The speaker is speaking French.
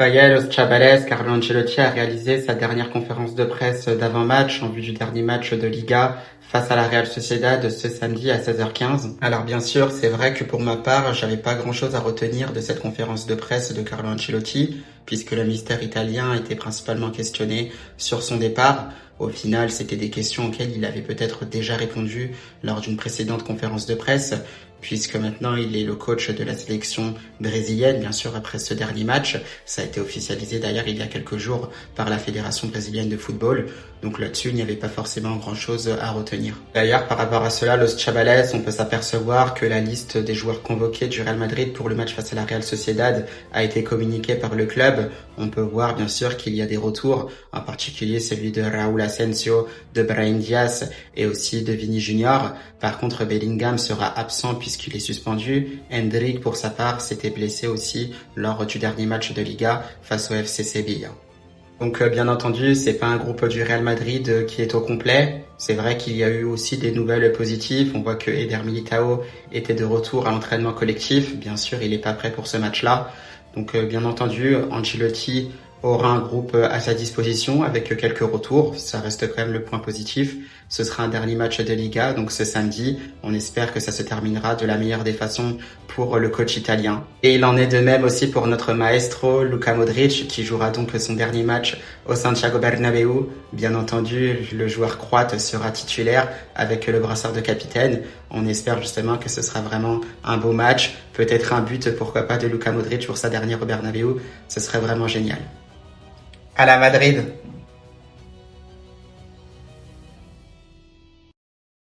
Ça y est, Los Chavales, Carlo Ancelotti a réalisé sa dernière conférence de presse d'avant-match en vue du dernier match de Liga face à la Real Sociedad ce samedi à 16h15. Alors bien sûr, c'est vrai que pour ma part, j'avais pas grand-chose à retenir de cette conférence de presse de Carlo Ancelotti, puisque le mystère italien était principalement questionné sur son départ. Au final, c'était des questions auxquelles il avait peut-être déjà répondu lors d'une précédente conférence de presse, puisque maintenant il est le coach de la sélection brésilienne, bien sûr, après ce dernier match. Ça a été officialisé d'ailleurs il y a quelques jours par la Fédération brésilienne de football. Donc là-dessus, il n'y avait pas forcément grand-chose à retenir. D'ailleurs, par rapport à cela, Los Chavales, on peut s'apercevoir que la liste des joueurs convoqués du Real Madrid pour le match face à la Real Sociedad a été communiquée par le club. On peut voir bien sûr qu'il y a des retours, en particulier celui de Raúl Asensio, de Brahim Diaz et aussi de Vini Junior. Par contre, Bellingham sera absent puisqu'il est suspendu. Endrick, pour sa part, s'était blessé aussi lors du dernier match de Liga face au FC Sevilla. Donc bien entendu, c'est pas un groupe du Real Madrid qui est au complet. C'est vrai qu'il y a eu aussi des nouvelles positives. On voit que Eder Militao était de retour à l'entraînement collectif. Bien sûr, il n'est pas prêt pour ce match-là. Donc bien entendu, Ancelotti aura un groupe à sa disposition avec quelques retours. Ça reste quand même le point positif. Ce sera un dernier match de Liga, donc ce samedi. On espère que ça se terminera de la meilleure des façons pour le coach italien. Et il en est de même aussi pour notre maestro Luka Modric, qui jouera donc son dernier match au Santiago Bernabéu. Bien entendu, le joueur croate sera titulaire avec le brassard de capitaine. On espère justement que ce sera vraiment un beau match. Peut-être un but, pourquoi pas, de Luka Modric pour sa dernière au Bernabéu. Ce serait vraiment génial. À la Madrid!